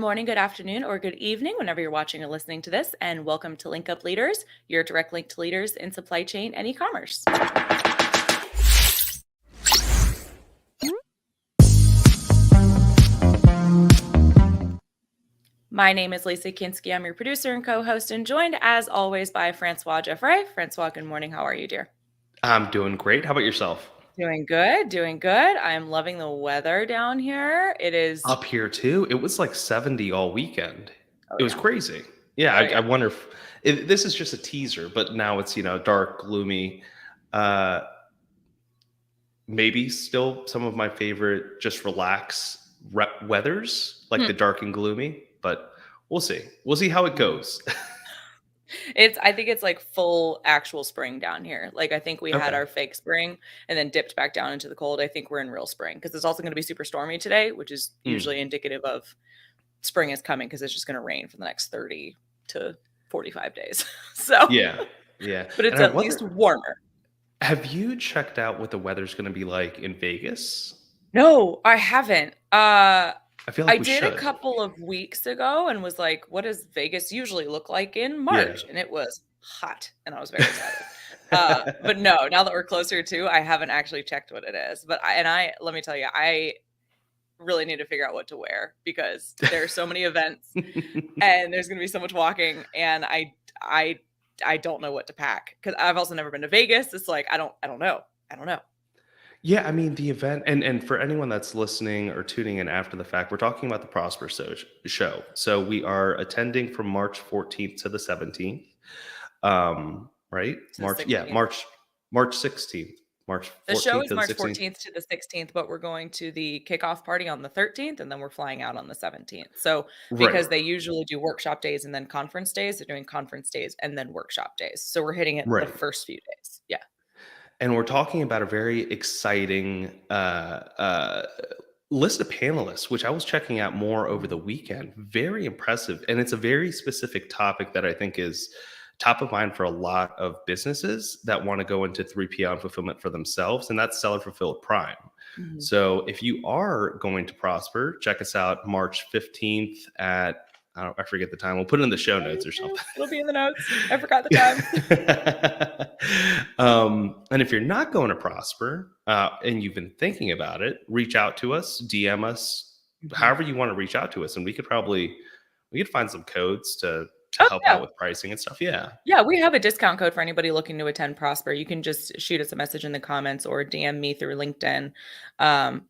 morning, good afternoon, or good evening, whenever you're watching or listening to this, and welcome to Link Up Leaders, your direct link to leaders in supply chain and e-commerce. My name is Lisa Kinski. I'm your producer and co-host, and joined as always by Francois Jeffrey. Francois, good morning. How are you, dear? I'm doing great. How about yourself? Doing good, doing good. I'm loving the weather down here. It is Up here too. It was like 70 all weekend. oh It was yeah. crazy. Yeah, Oh I yeah. wonder if this is just a teaser, but now it's, dark, gloomy. Uh, Maybe still some of my favorite just relax weathers, like the dark and gloomy, but we'll see. We'll see how it goes. I think it's like full actual spring down here. Like I think we had Okay. our fake spring and then dipped back down into the cold. I think we're in real spring because it's also going to be super stormy today, which is Mm. usually indicative of spring is coming because it's just going to rain for the next 30 to 45 days. So, Yeah. Yeah. but And it's I at least wonder, warmer. have you checked out what the weather's going to be like in Vegas? No, I haven't. I feel I like we did a should. couple of weeks ago and was like, what does Vegas usually look like in Yeah. March? And it was hot and I was very excited. But no, now that we're closer to, I haven't actually checked what it is. But let me tell you, I really need to figure out what to wear because there are so many events and there's going to be so much walking and I don't know what to pack because I've also never been to Vegas. It's like, I don't know. I don't know. Yeah, I mean the event, and for anyone that's listening or tuning in after the fact, we're talking about the Prosper show. So we are attending from March 14th to the 17th. Right? To the March 16th. March The show 14th is to the March 16th. 14th to the 16th, but we're going to the kickoff party on the 13th, and then we're flying out on the 17th. So, Right. because they usually do workshop days and then conference days, they're doing conference days and then workshop days. So, we're hitting it the Right. first few days. Yeah. And we're talking about a very exciting list of panelists, which I was checking out more over the weekend. Very impressive. And it's a very specific topic that I think is top of mind for a lot of businesses that want to go into 3PL and fulfillment for themselves, and that's Seller Fulfilled Prime. Mhm. So if you are going to prosper, check us out March 15th at I forget the time. We'll put it in the show notes or something. It'll be in the notes. I forgot the time. And if you're not going to prosper and you've been thinking about it, reach out to us, DM us, however you want to reach out to us, and we could find some codes to Oh, help yeah. out with pricing and stuff. Yeah. Yeah, we have a discount code for anybody looking to attend Prosper. You can just shoot us a message in the comments or DM me through LinkedIn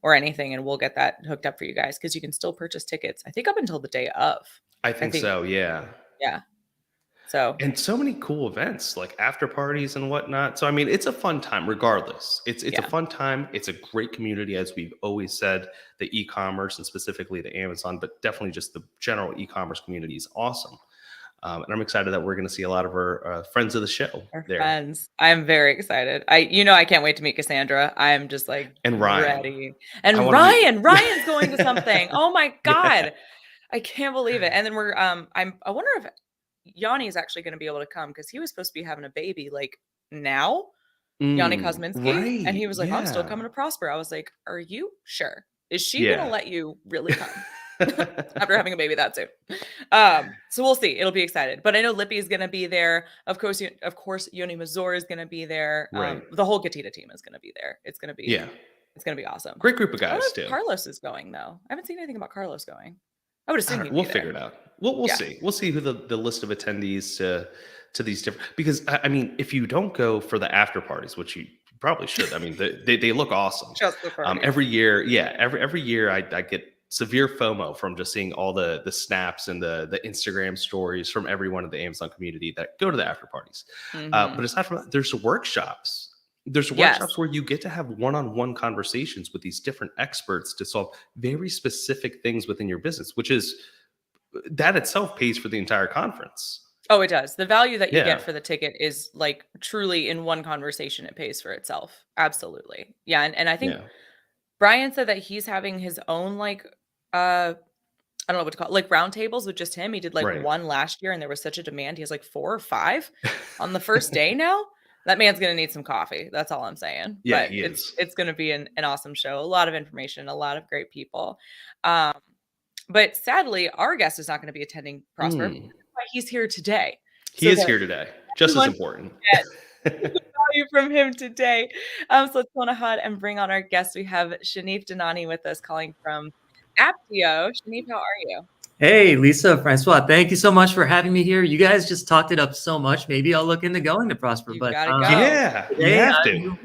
or anything, and we'll get that hooked up for you guys because you can still purchase tickets, I think, up until the day of. I I think think, so. Yeah. yeah. So, And so many cool events like after parties and whatnot. So I mean, it's a fun time regardless. It's a yeah. fun time. It's a great community, as we've always said. The e-commerce and specifically the Amazon, but definitely just the general e-commerce community is awesome. And I'm excited that we're going to see a lot of our friends of the show Our there. friends. I'm very excited. I can't wait to meet Cassandra. I'm just like And Ryan. ready. I And want to meet. Ryan's going to something. Oh my Yeah. God. I can't believe it. And then I wonder if Yanni is actually going to be able to come because he was supposed to be having a baby like now, Yanni Kosminski. And Right. he was like, I'm still Yeah. coming to Prosper. I was like, are you sure? Is she going to Yeah. let you really come? After having a baby that soon. So we'll see. It'll be excited. But I know Lippy is going to be there. Of course, Yoni Mazur is going to be there. Right. The whole Gatita team is going to be there. It's going Yeah. to be awesome. Great group of I don't know guys if too. Carlos is going though. I haven't seen anything about Carlos going. I would assume he'd We'll be there. figure it out. We'll Yeah. see. We'll see who the list of attendees to these different, because I mean, if you don't go for the after parties, which you probably should, I mean, they look awesome. Just the party. Every year, yeah, every year I get severe FOMO from just seeing all the snaps and the Instagram stories from everyone in the Amazon community that go to the after parties. But aside from that, there's workshops. There's workshops where you get to have one-on-one conversations with these different experts to solve very specific things within your business, which is that itself pays for the entire conference. Oh, it does. The value that you get for the ticket is like truly in one conversation, it pays for itself. Absolutely. Yeah. And I think Brian said that he's having his own like I don't know what to call it, like roundtables with just him. He did like one last year and there was such a demand. He has like 4 or 5 on the first day now. That man's going to need some coffee. That's all I'm saying. Yeah, but it's going to be an awesome show. A lot of information, a lot of great people. But sadly, our guest is not going to be attending Prosper. That's why he's here today. He is here today. Just as important. Value from him today. So let's go on ahead and bring on our guest. We have Shanif Dhanani with us, calling from Apteo. Shanif, how are you? Hey, Lisa, Francois, thank you so much for having me here. You guys just talked it up so much. Maybe I'll look into going to Prosper. You but gotta go. Yeah, you have to.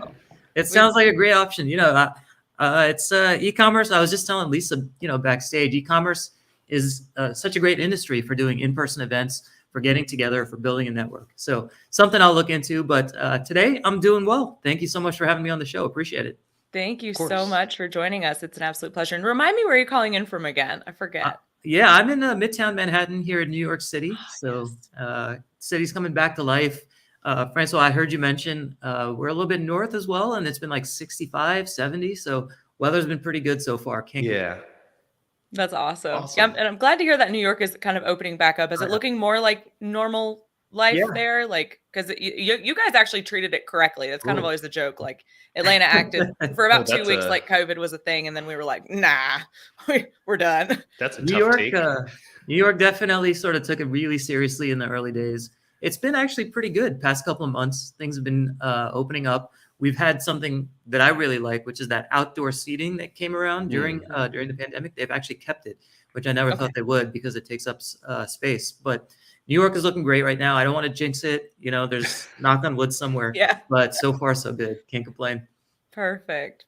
It sounds like a great option. It's e-commerce. I was just telling Lisa, backstage, e-commerce is such a great industry for doing in-person events, for getting together, for building a network. So something I'll look into. But today I'm doing well. Thank you so much for having me on the show. Appreciate it. Thank you so much for joining us. It's an absolute pleasure. And remind me where you're calling in from again. I forget. Yeah, I'm in Midtown Manhattan here in New York City. City's coming back to life. Francois, I heard you mention we're a little bit north as well, and it's been like 65, 70. So weather's been pretty good so far. That's awesome. Yeah, and I'm glad to hear that New York is kind of opening back up. Is it looking more like normal life there? Like, because you guys actually treated it correctly. That's kind of always the joke. Like, Atlanta acted for about 2 weeks like COVID was a thing, and then we were like, nah, we're done. That's a tough take. New York definitely sort of took it really seriously in the early days. It's been actually pretty good. Past couple of months, things have been opening up. We've had something that I really like, which is that outdoor seating that came around during the pandemic. They've actually kept it, which I never thought they would because it takes up space. But New York is looking great right now. I don't want to jinx it. There's knock on wood somewhere. Yeah. But so far, so good. Can't complain. Perfect.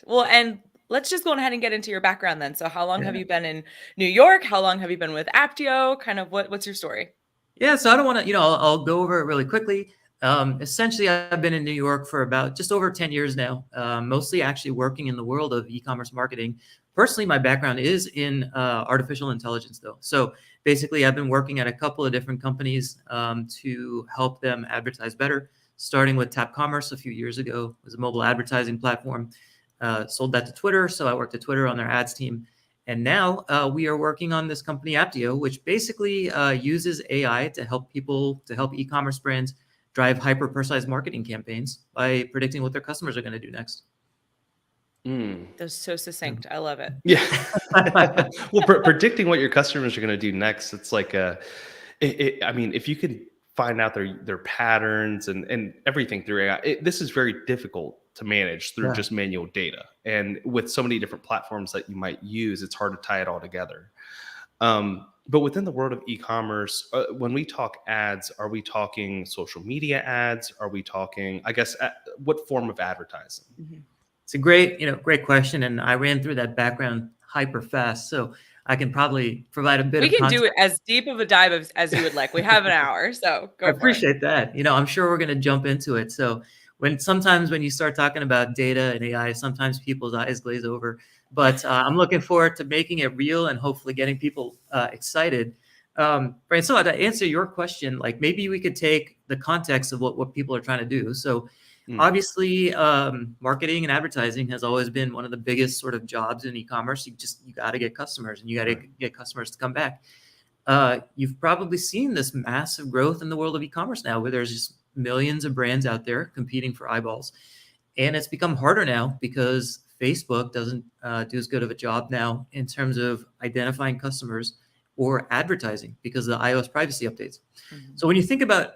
Well, and let's just go ahead and get into your background then. So how long have you been in New York? How long have you been with Apteo? Kind of what's your story? Yeah, so I don't want to, I'll go over it really quickly. Essentially, I've been in New York for about just over 10 years now, mostly actually working in the world of e-commerce marketing. Personally, my background is in artificial intelligence, though. So basically, I've been working at a couple of different companies to help them advertise better, starting with Tap Commerce a few years ago. It was a mobile advertising platform. Sold that to Twitter, so I worked at Twitter on their ads team. And now we are working on this company, Apteo, which basically uses AI to help e-commerce brands drive hyper-personalized marketing campaigns by predicting what their customers are going to do next. That's so succinct. I love it. Yeah. Well, predicting what your customers are going to do next, it's like I mean, if you can find out their patterns and everything through AI, this is very difficult to manage through just manual data. And with so many different platforms that you might use, it's hard to tie it all together. But within the world of e-commerce, when we talk ads, are we talking social media ads? Are we talking, I guess, what form of advertising? It's a great question. And I ran through that background hyper fast. So I can probably provide a bit of context. We can do it as deep of a dive as you would like. We have an hour, so go for it. I appreciate that. I'm sure we're going to jump into it. So sometimes when you start talking about data and AI, sometimes people's eyes glaze over. But I'm looking forward to making it real and hopefully getting people excited. So to answer your question, like maybe we could take the context of what people are trying to do. So obviously, marketing and advertising has always been one of the biggest sort of jobs in e-commerce. You got to get customers, and you got to get customers to come back. You've probably seen this massive growth in the world of e-commerce now, where there's just millions of brands out there competing for eyeballs. And it's become harder now because Facebook doesn't do as good of a job now in terms of identifying customers or advertising because of the iOS privacy updates. So when you think about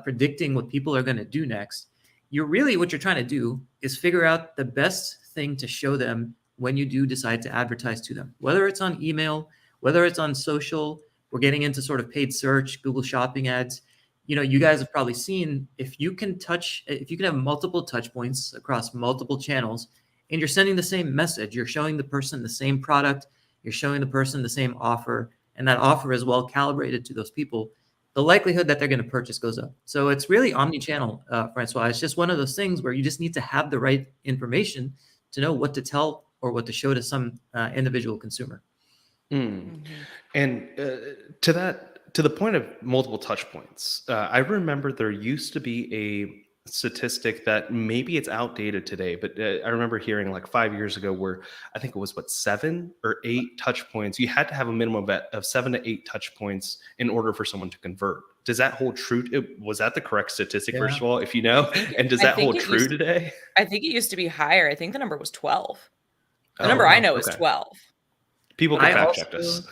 predicting what people are going to do next, what you're trying to do is figure out the best thing to show them when you do decide to advertise to them, whether it's on email, whether it's on social. We're getting into sort of paid search, Google Shopping ads. You guys have probably seen if you can have multiple touch points across multiple channels and you're sending the same message, you're showing the person the same product, you're showing the person the same offer, and that offer is well calibrated to those people, the likelihood that they're going to purchase goes up. So it's really omni-channel, Francois. It's just one of those things where you just need to have the right information to know what to tell or what to show to some individual consumer. And to the point of multiple touch points, I remember there used to be a statistic that maybe it's outdated today, but I remember hearing like 5 years ago where I think it was 7 or 8 touch points. You had to have a minimum of 7 to 8 touch points in order for someone to convert. Does that hold true? Was that the correct statistic, first of all, if you know? And does that hold true today? I think it used to be higher. I think the number was 12. The number I know is 12. People can fact check us.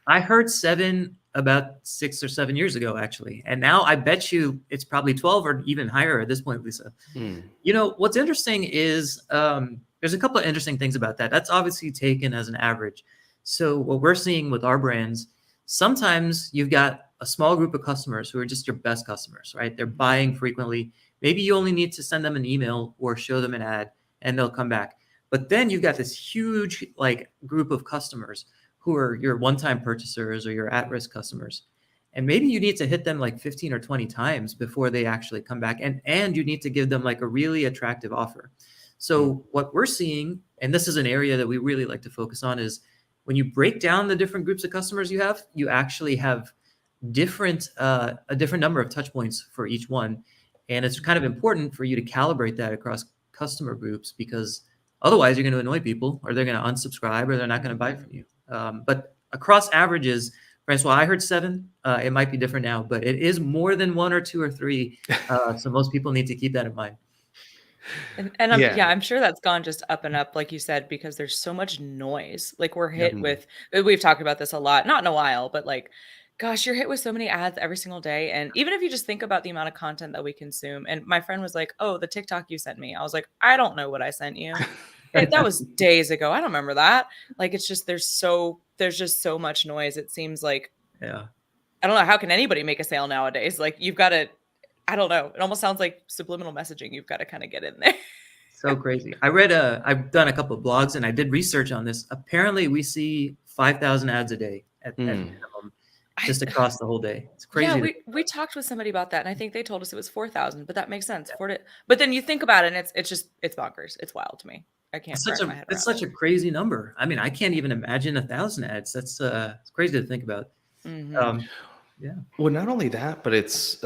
I heard 7 about 6 or 7 years ago, actually. And now I bet you it's probably 12 or even higher at this point, Lisa. You know, what's interesting is there's a couple of interesting things about that. That's obviously taken as an average. So what we're seeing with our brands, sometimes you've got a small group of customers who are just your best customers, right? They're buying frequently. Maybe you only need to send them an email or show them an ad and they'll come back. But then you've got this huge like group of customers who are your one-time purchasers or your at-risk customers. And maybe you need to hit them like 15 or 20 times before they actually come back. And you need to give them like a really attractive offer. So what we're seeing, and this is an area that we really like to focus on, is when you break down the different groups of customers you actually have a different number of touch points for each one. And it's kind of important for you to calibrate that across customer groups, because otherwise you're going to annoy people, or they're going to unsubscribe, or they're not going to buy from you. But across averages, Francois, I heard 7. It might be different now, but it is more than 1 or 2 or 3. So most people need to keep that in mind. And I'm sure that's gone just up and up, like you said, because there's so much noise. Like we're hit with, we've talked about this a lot, not in a while, but like, gosh, you're hit with so many ads every single day. And even if you just think about the amount of content that we consume, and my friend was like, oh, the TikTok you sent me. I was like, I don't know what I sent you. That was days ago. I don't remember that. Like, it's just, there's just so much noise. It seems like, yeah, I don't know. How can anybody make a sale nowadays? Like you've got to, I don't know. It almost sounds like subliminal messaging. You've got to kind of get in there. So crazy. I've done a couple of blogs and I did research on this. Apparently we see 5,000 ads a day at minimum, just across the whole day. It's crazy. Yeah, we talked with somebody about that, and I think they told us it was 4,000, but that makes sense. Yeah. But then you think about it, and it's bonkers. It's wild to me. I can't. It's such a crazy number. I mean, I can't even imagine 1,000 ads. That's it's crazy to think about. Yeah. Well, not only that, but it's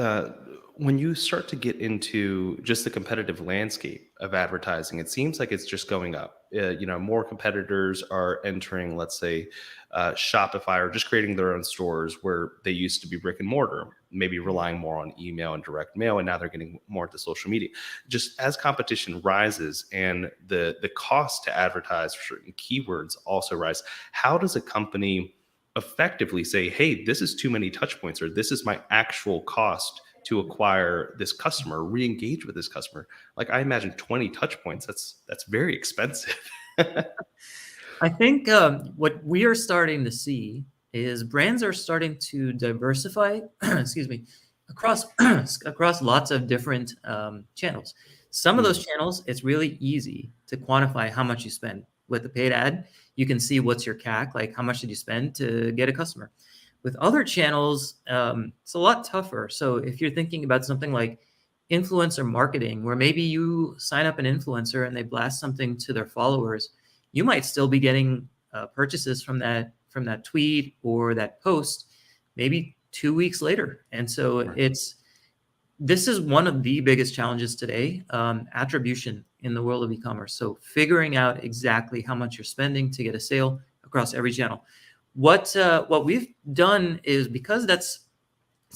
when you start to get into just the competitive landscape of advertising, it seems like it's just going up. More competitors are entering, let's say, Shopify, or just creating their own stores where they used to be brick and mortar, maybe relying more on email and direct mail, and now they're getting more into social media. Just as competition rises and the cost to advertise for certain keywords also rise, how does a company effectively say, hey, this is too many touch points, or this is my actual cost to acquire this customer, re-engage with this customer? Like, I imagine 20 touch points, that's very expensive. I think what we are starting to see is brands are starting to diversify, excuse me, across lots of different channels. Some of those channels, it's really easy to quantify how much you spend. With a paid ad, you can see what's your CAC, like how much did you spend to get a customer. With other channels, it's a lot tougher. So if you're thinking about something like influencer marketing, where maybe you sign up an influencer and they blast something to their followers, you might still be getting purchases from that tweet or that post maybe 2 weeks later. And so this is one of the biggest challenges today, attribution in the world of e-commerce. So figuring out exactly how much you're spending to get a sale across every channel. What we've done is, because it's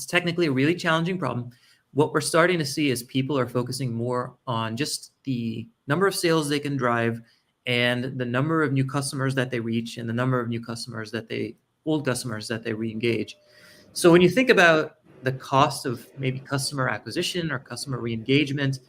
technically a really challenging problem, what we're starting to see is people are focusing more on just the number of sales they can drive, and the number of new customers that they reach, and the number of new customers old customers that they re-engage. So when you think about the cost of maybe customer acquisition or customer re-engagement,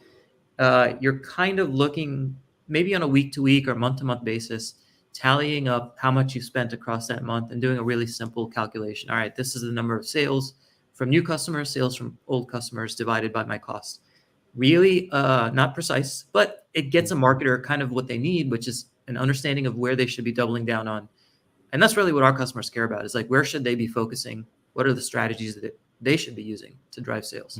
you're kind of looking maybe on a week-to-week or month-to-month basis, tallying up how much you spent across that month and doing a really simple calculation. All right, this is the number of sales from new customers, sales from old customers divided by my cost. Really not precise, but it gets a marketer kind of what they need, which is an understanding of where they should be doubling down on. And that's really what our customers care about, is like, where should they be focusing? What are the strategies that they should be using to drive sales?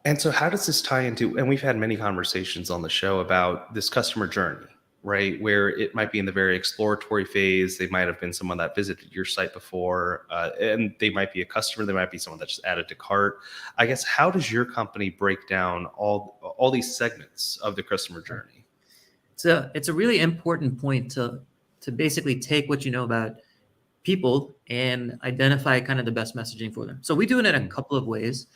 And so how does this tie into, and we've had many conversations on the show about this customer journey, right? Where it might be in the very exploratory phase. They might have been someone that visited your site before, and they might be a customer. They might be someone that just added to cart. I guess, how does your company break down all these segments of the customer journey? It's a really important point to basically take what you know about people and identify kind of the best messaging for them. So we do it in a couple of ways.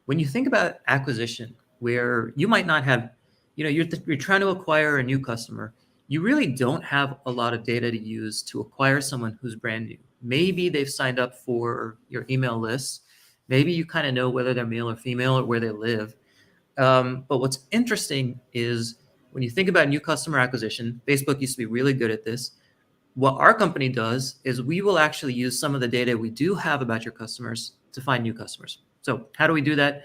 When you think about acquisition, where you might not have, you're trying to acquire a new customer, you really don't have a lot of data to use to acquire someone who's brand new. Maybe they've signed up for your email list. Maybe you kind of know whether they're male or female or where they live. But what's interesting is when you think about new customer acquisition, Facebook used to be really good at this. What our company does is we will actually use some of the data we do have about your customers to find new customers. So how do we do that?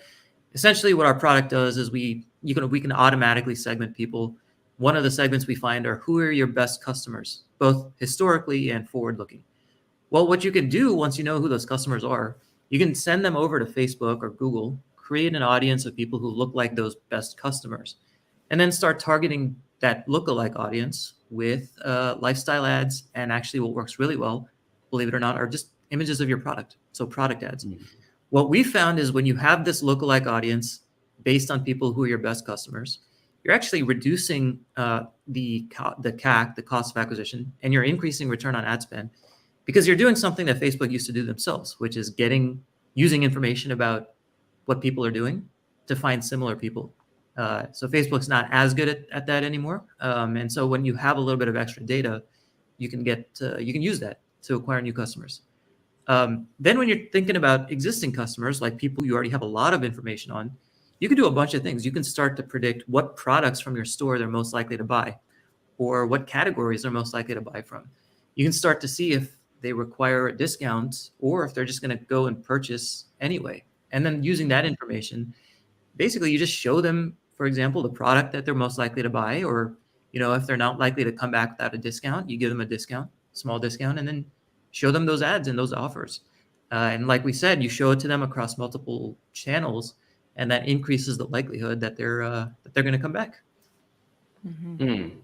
Essentially, what our product does is we can automatically segment people. One of the segments we find are who are your best customers, both historically and forward-looking. Well, what you can do once you know who those customers are, you can send them over to Facebook or Google, create an audience of people who look like those best customers, and then start targeting that lookalike audience with lifestyle ads. And actually what works really well, believe it or not, are just images of your product. So product ads. Mm-hmm. What we found is when you have this lookalike audience based on people who are your best customers, you're actually reducing the CAC, the cost of acquisition, and you're increasing return on ad spend because you're doing something that Facebook used to do themselves, which is using information about what people are doing to find similar people. So Facebook's not as good at that anymore. And so when you have a little bit of extra data, you can use that to acquire new customers. Then when you're thinking about existing customers, like people you already have a lot of information on, you can do a bunch of things. You can start to predict what products from your store they're most likely to buy, or what categories they're most likely to buy from. You can start to see if they require a discount or if they're just going to go and purchase anyway. And then using that information, basically you just show them, for example, the product that they're most likely to buy, or, if they're not likely to come back without a discount, you give them a discount, small discount, and then show them those ads and those offers. And like we said, you show it to them across multiple channels, and that increases the likelihood that they're going to come back. Mm-hmm.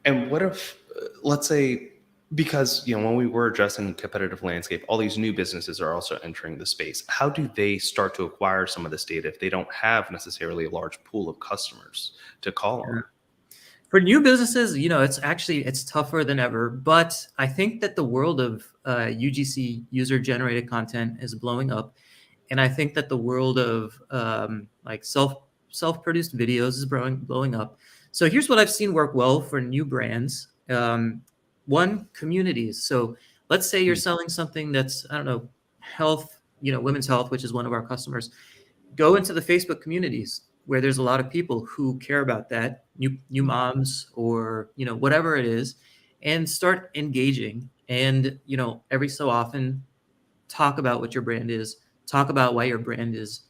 And what if, let's say, because when we were addressing the competitive landscape, all these new businesses are also entering the space. How do they start to acquire some of this data if they don't have necessarily a large pool of customers to call on? For new businesses, it's tougher than ever. But I think that the world of UGC, user-generated content, is blowing up, and I think that the world of self-produced videos is blowing up. So here's what I've seen work well for new brands. One, communities. So let's say you're selling something that's, health, women's health, which is one of our customers. Go into the Facebook communities where there's a lot of people who care about that, new moms or, whatever it is, and start engaging. And, every so often talk about what your brand is, talk about why your brand is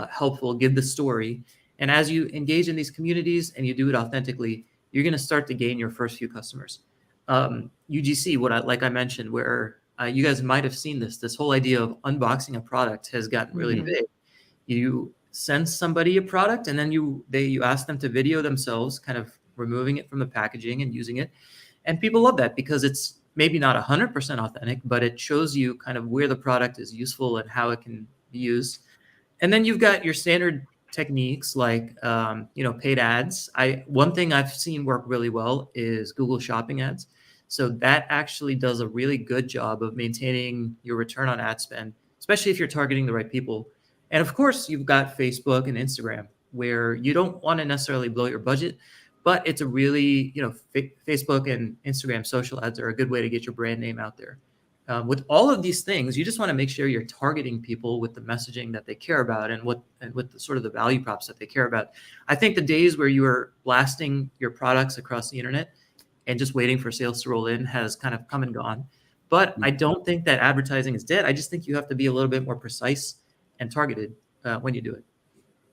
helpful, give the story. And as you engage in these communities and you do it authentically, you're going to start to gain your first few customers. UGC, like I mentioned, where you guys might have seen this whole idea of unboxing a product has gotten really big. You send somebody a product and then you ask them to video themselves, kind of removing it from the packaging and using it. And people love that because it's maybe not 100% authentic, but it shows you kind of where the product is useful and how it can be used. And then you've got your standard techniques like, paid ads. One thing I've seen work really well is Google Shopping ads. So that actually does a really good job of maintaining your return on ad spend, especially if you're targeting the right people. And of course, you've got Facebook and Instagram, where you don't want to necessarily blow your budget, but it's a really, Facebook and Instagram social ads are a good way to get your brand name out there. With all of these things, you just want to make sure you're targeting people with the messaging that they care about and with the sort of the value props that they care about. I think the days where you are blasting your products across the internet and just waiting for sales to roll in has kind of come and gone. But I don't think that advertising is dead. I just think you have to be a little bit more precise and targeted when you do it.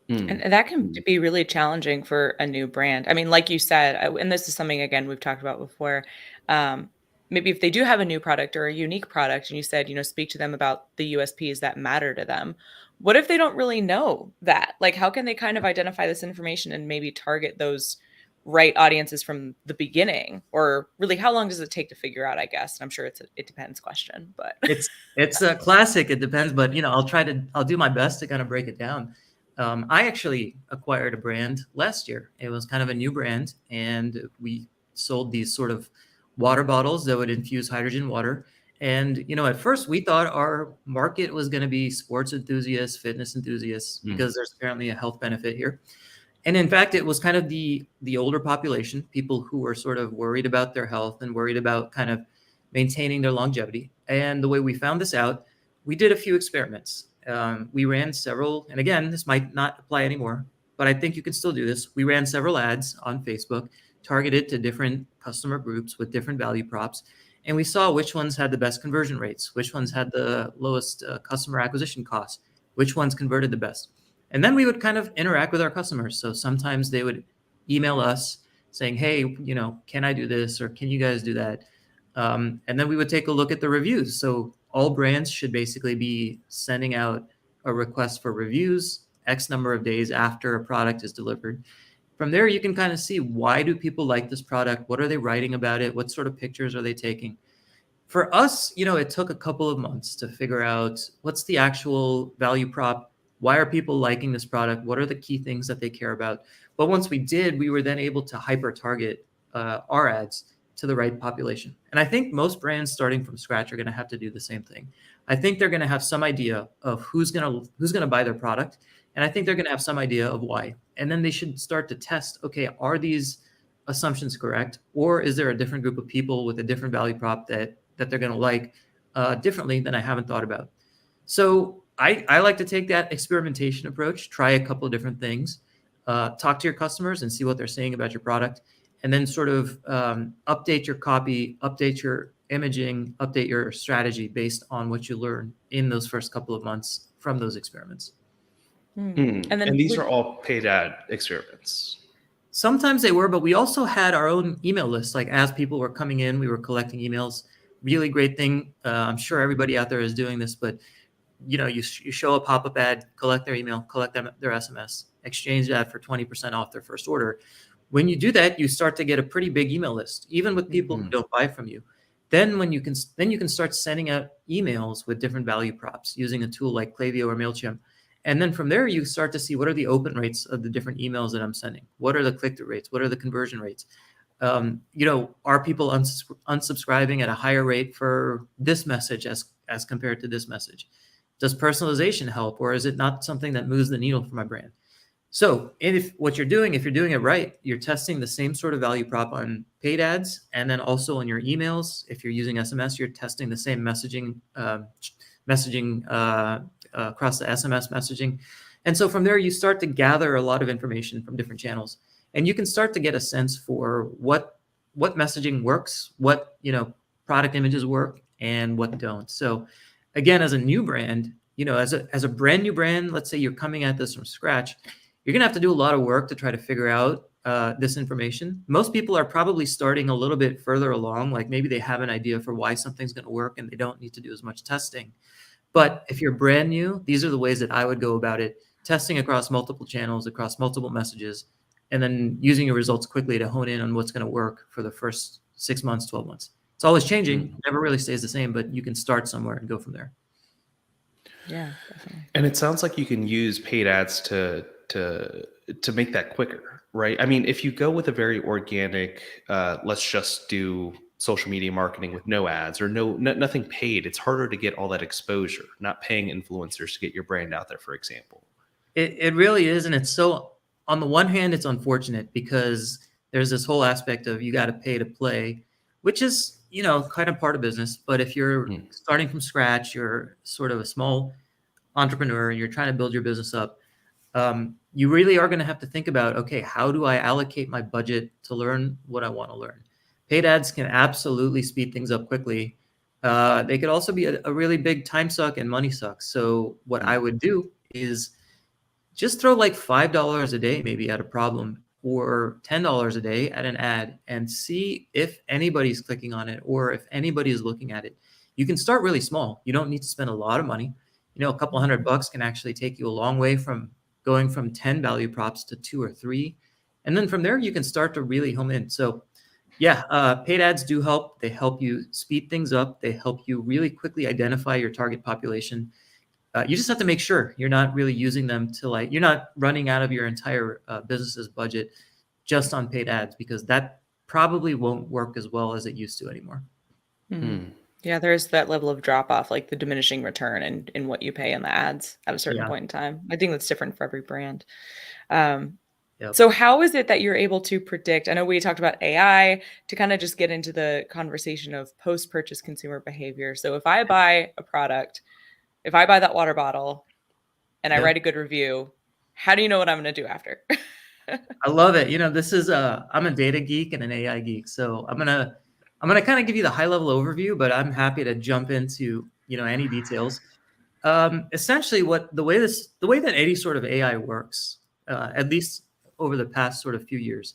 And that can be really challenging for a new brand. I mean, like you said, and this is something, again, we've talked about before, maybe if they do have a new product or a unique product and you said, speak to them about the USPs that matter to them. What if they don't really know that? Like, how can they kind of identify this information and maybe target those right audiences from the beginning? Or really, how long does it take to figure out, I guess? And I'm sure it depends question, but it's a classic. It depends, but I'll do my best to kind of break it down. I actually acquired a brand last year. It was kind of a new brand, and we sold these sort of water bottles that would infuse hydrogen water. And, at first we thought our market was going to be sports enthusiasts, fitness enthusiasts, because there's apparently a health benefit here. And in fact, it was kind of the older population, people who were sort of worried about their health and worried about kind of maintaining their longevity. And the way we found this out, we did a few experiments. We ran several, and again, this might not apply anymore, but I think you can still do this. We ran several ads on Facebook targeted to different customer groups with different value props. And we saw which ones had the best conversion rates, which ones had the lowest customer acquisition costs, which ones converted the best. And then we would kind of interact with our customers. So sometimes they would email us saying, hey, can I do this? Or can you guys do that? And then we would take a look at the reviews. So all brands should basically be sending out a request for reviews X number of days after a product is delivered. From there, you can kind of see, why do people like this product? What are they writing about it? What sort of pictures are they taking? For us, it took a couple of months to figure out what's the actual value prop. Why are people liking this product? What are the key things that they care about? But once we did, we were then able to hyper target our ads to the right population. And I think most brands starting from scratch are going to have to do the same thing. I think they're going to have some idea of who's going to buy their product. And I think they're going to have some idea of why. And then they should start to test, okay, are these assumptions correct? Or is there a different group of people with a different value prop that they're going to like differently than I haven't thought about? So I like to take that experimentation approach, try a couple of different things, talk to your customers and see what they're saying about your product, and then sort of update your copy, update your imaging, update your strategy based on what you learn in those first couple of months from those experiments. And these are all paid ad experiments. Sometimes they were, but we also had our own email list. Like, as people were coming in, we were collecting emails. Really great thing. I'm sure everybody out there is doing this, but you show a pop-up ad, collect their email, collect their SMS, exchange that for 20% off their first order. When you do that, you start to get a pretty big email list, even with people who don't buy from you. Then you can start sending out emails with different value props using a tool like Klaviyo or MailChimp. And then from there, you start to see, what are the open rates of the different emails that I'm sending? What are the click-through rates? What are the conversion rates? Are people unsubscribing at a higher rate for this message as compared to this message? Does personalization help, or is it not something that moves the needle for my brand? So if you're doing it right, you're testing the same sort of value prop on paid ads, and then also on your emails. If you're using SMS, you're testing the same messaging across the SMS messaging. And so from there, you start to gather a lot of information from different channels, and you can start to get a sense for what messaging works, what product images work, and what don't. So again, as a new brand, as a brand new brand, let's say you're coming at this from scratch, you're going to have to do a lot of work to try to figure out this information. Most people are probably starting a little bit further along, like maybe they have an idea for why something's going to work and they don't need to do as much testing. But if you're brand new, these are the ways that I would go about it: testing across multiple channels, across multiple messages, and then using your results quickly to hone in on what's going to work for the first 6 months, 12 months. It's always changing, never really stays the same, but you can start somewhere and go from there. Yeah, definitely. And it sounds like you can use paid ads to make that quicker, right? I mean, if you go with a very organic, let's just do social media marketing with no ads or nothing paid, it's harder to get all that exposure, not paying influencers to get your brand out there, for example. It really is. And it's so, on the one hand, it's unfortunate because there's this whole aspect of you got to pay to play, which is, kind of part of business. But if you're starting from scratch, you're sort of a small entrepreneur and you're trying to build your business up, you really are going to have to think about, okay, how do I allocate my budget to learn what I want to learn? Paid ads can absolutely speed things up quickly. They could also be a really big time suck and money suck. So what I would do is just throw like $5 a day maybe at a problem, or $10 a day at an ad, and see if anybody's clicking on it or if anybody is looking at it. You can start really small. You don't need to spend a lot of money. A couple $100 can actually take you a long way from going from 10 value props to 2 or 3. And then from there, you can start to really home in. So yeah, paid ads do help. They help you speed things up. They help you really quickly identify your target population. You just have to make sure you're not really using them to you're not running out of your entire business's budget just on paid ads, because that probably won't work as well as it used to anymore. Yeah, there's that level of drop off, like the diminishing return in what you pay in the ads at a certain point in time. I think that's different for every brand. Yep. So how is it that you're able to predict? I know we talked about AI to kind of just get into the conversation of post-purchase consumer behavior. So if I buy a product, if I buy that water bottle and I Yep. write a good review, how do you know what I'm going to do after? I love it. This is I'm a data geek and an AI geek. So I'm gonna kind of give you the high level overview, but I'm happy to jump into, any details. Essentially the way that any sort of AI works, at least over the past sort of few years,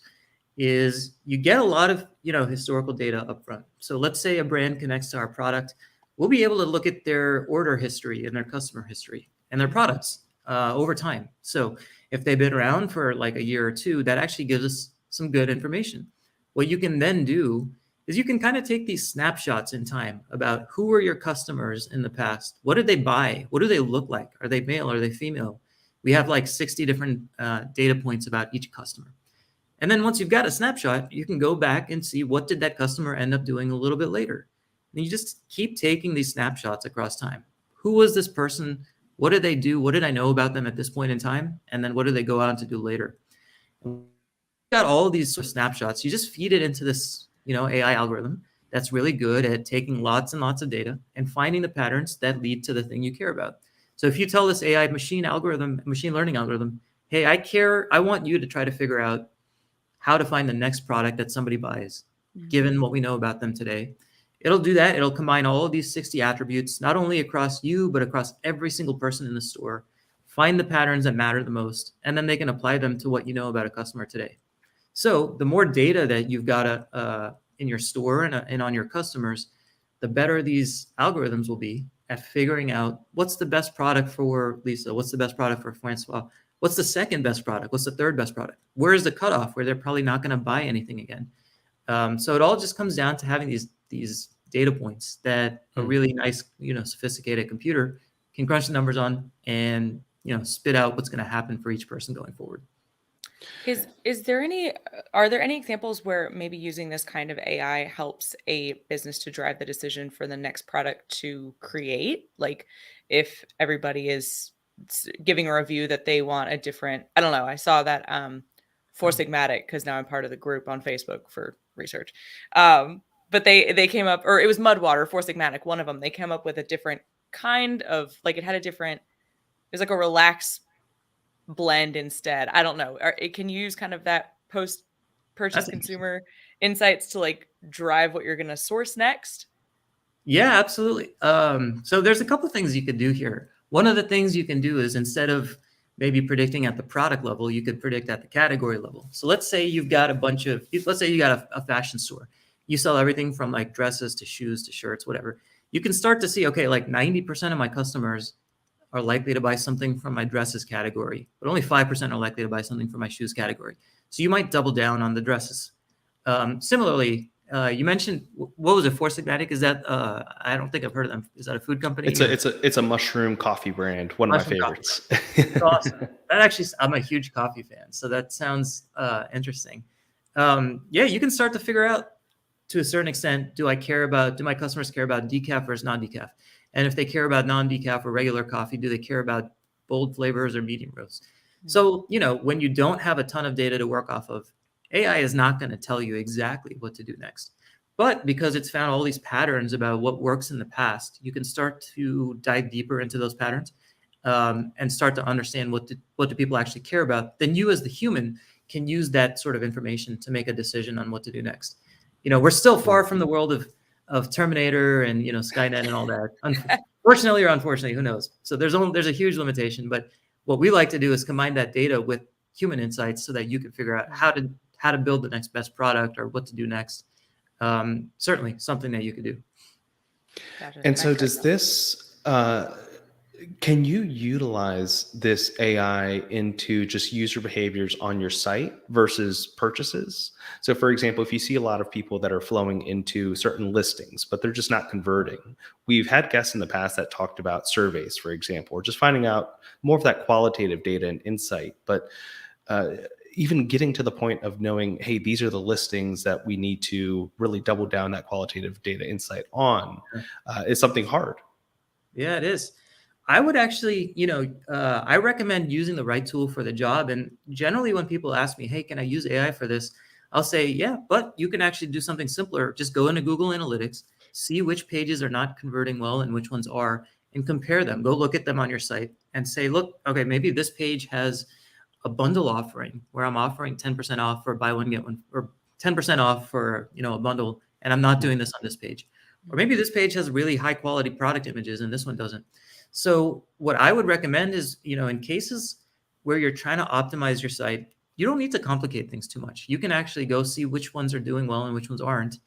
is you get a lot of, historical data up front. So let's say a brand connects to our product. We'll be able to look at their order history and their customer history and their products over time. So if they've been around for like a year or two, that actually gives us some good information. What you can then do is you can kind of take these snapshots in time about who were your customers in the past. What did they buy? What do they look like? Are they male? Are they female? We have like 60 different data points about each customer. And then once you've got a snapshot, you can go back and see what did that customer end up doing a little bit later. And you just keep taking these snapshots across time. Who was this person? What did they do? What did I know about them at this point in time? And then what do they go out to do later? Got all of these sort of snapshots. You just feed it into this, AI algorithm that's really good at taking lots and lots of data and finding the patterns that lead to the thing you care about. So if you tell this AI machine learning algorithm, hey, I want you to try to figure out how to find the next product that somebody buys, given what we know about them today. It'll do that. It'll combine all of these 60 attributes, not only across you, but across every single person in the store, find the patterns that matter the most, and then they can apply them to what you know about a customer today. So the more data that you've got in your store and on your customers, the better these algorithms will be at figuring out what's the best product for Lisa, what's the best product for Francois, what's the second best product, what's the third best product, where is the cutoff where they're probably not going to buy anything again. So it all just comes down to having these data points that a really nice, sophisticated computer can crunch the numbers on and, spit out what's going to happen for each person going forward. Are there any examples where maybe using this kind of AI helps a business to drive the decision for the next product to create? Like if everybody is giving a review that they want a different, I don't know. I saw that Four Sigmatic, because now I'm part of the group on Facebook for research. But they came up, or it was Mudwater, Four Sigmatic, one of them. They came up with a different kind of, like it was like a relaxed blend instead. I don't know. Can you use kind of that post-purchase consumer insights to like drive what you're going to source next? Yeah, absolutely. So there's a couple of things you could do here. One of the things you can do is, instead of maybe predicting at the product level, you could predict at the category level. So let's say you got a fashion store. You sell everything from like dresses to shoes to shirts, whatever. You can start to see, okay, like 90% of my customers are likely to buy something from my dresses category, but only 5% are likely to buy something from my shoes category. So you might double down on the dresses. Similarly, you mentioned, what was it, Four Sigmatic? Is that I don't think I've heard of them. Is that a food company? It's a mushroom coffee brand, one of my favorites. That's awesome. That actually, I'm a huge coffee fan, so that sounds interesting. Yeah, you can start to figure out, to a certain extent, do my customers care about decaf versus non-decaf? And if they care about non-decaf or regular coffee, do they care about bold flavors or medium roast? Mm-hmm. So, when you don't have a ton of data to work off of, AI is not going to tell you exactly what to do next. But because it's found all these patterns about what works in the past, you can start to dive deeper into those patterns and start to understand what do people actually care about. Then you as the human can use that sort of information to make a decision on what to do next. We're still far from the world of Terminator and Skynet and all that. Unfortunately or unfortunately, who knows? So there's a huge limitation. But what we like to do is combine that data with human insights so that you can figure out how to build the next best product or what to do next. Certainly something that you could do. Gotcha. And so does this, can you utilize this AI into just user behaviors on your site versus purchases? So for example, if you see a lot of people that are flowing into certain listings, but they're just not converting, we've had guests in the past that talked about surveys, for example, or just finding out more of that qualitative data and insight. But even getting to the point of knowing, hey, these are the listings that we need to really double down that qualitative data insight on is something hard. Yeah, it is. I would actually, I recommend using the right tool for the job. And generally when people ask me, hey, can I use AI for this? I'll say, yeah, but you can actually do something simpler. Just go into Google Analytics, see which pages are not converting well and which ones are, and compare them. Go look at them on your site and say, look, okay, maybe this page has a bundle offering where I'm offering 10% off for buy one, get one, or 10% off for, a bundle. And I'm not doing this on this page. Or maybe this page has really high quality product images and this one doesn't. So what I would recommend is, in cases where you're trying to optimize your site, you don't need to complicate things too much. You can actually go see which ones are doing well and which ones aren't.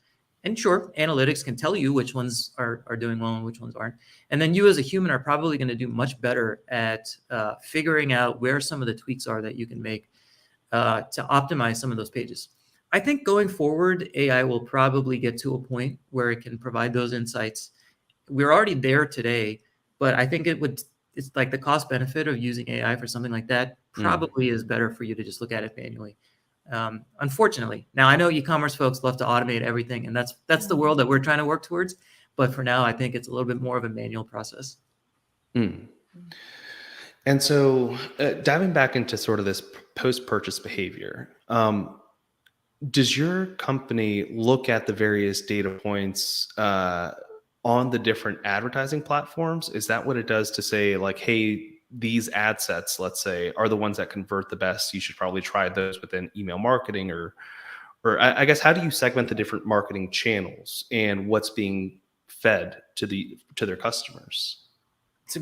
And sure, analytics can tell you which ones are doing well and which ones aren't. And then you as a human are probably going to do much better at figuring out where some of the tweaks are that you can make to optimize some of those pages. I think going forward, AI will probably get to a point where it can provide those insights. We're already there today, but I think it's like the cost benefit of using AI for something like that probably is better for you to just look at it manually. Unfortunately, now I know e-commerce folks love to automate everything, and that's the world that we're trying to work towards. But for now, I think it's a little bit more of a manual process. And so diving back into sort of this post-purchase behavior, does your company look at the various data points on the different advertising platforms? Is that what it does to say, like, hey, these ad sets, let's say, are the ones that convert the best? You should probably try those within email marketing, or I guess, how do you segment the different marketing channels and what's being fed to their customers? It's a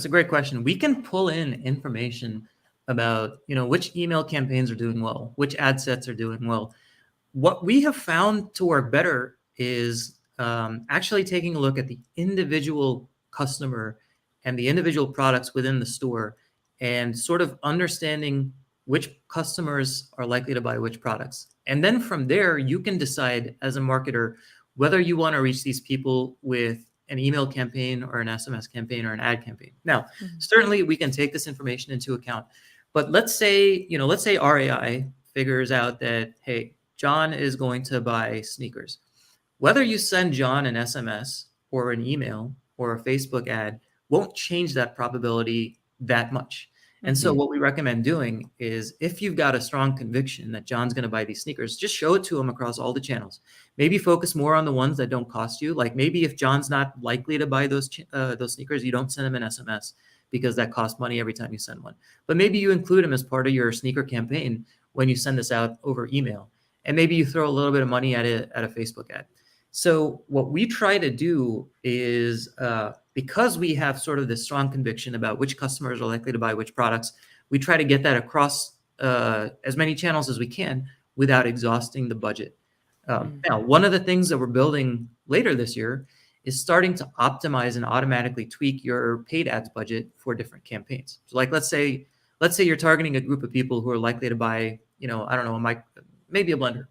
great question. We can pull in information about, which email campaigns are doing well, which ad sets are doing well. What we have found to work better is actually taking a look at the individual customer and the individual products within the store and sort of understanding which customers are likely to buy which products. And then from there, you can decide as a marketer whether you want to reach these people with an email campaign or an SMS campaign or an ad campaign. Now, certainly we can take this information into account, but let's say our AI figures out that, hey, John is going to buy sneakers. Whether you send John an SMS or an email or a Facebook ad won't change that probability that much. And so what we recommend doing is, if you've got a strong conviction that John's going to buy these sneakers, just show it to him across all the channels. Maybe focus more on the ones that don't cost you. Like maybe if John's not likely to buy those sneakers, you don't send him an SMS because that costs money every time you send one. But maybe you include him as part of your sneaker campaign when you send this out over email. And maybe you throw a little bit of money at a Facebook ad. So what we try to do is, because we have sort of this strong conviction about which customers are likely to buy which products, we try to get that across as many channels as we can without exhausting the budget. Now, one of the things that we're building later this year is starting to optimize and automatically tweak your paid ads budget for different campaigns. So like, let's say you're targeting a group of people who are likely to buy, I don't know, maybe a blender.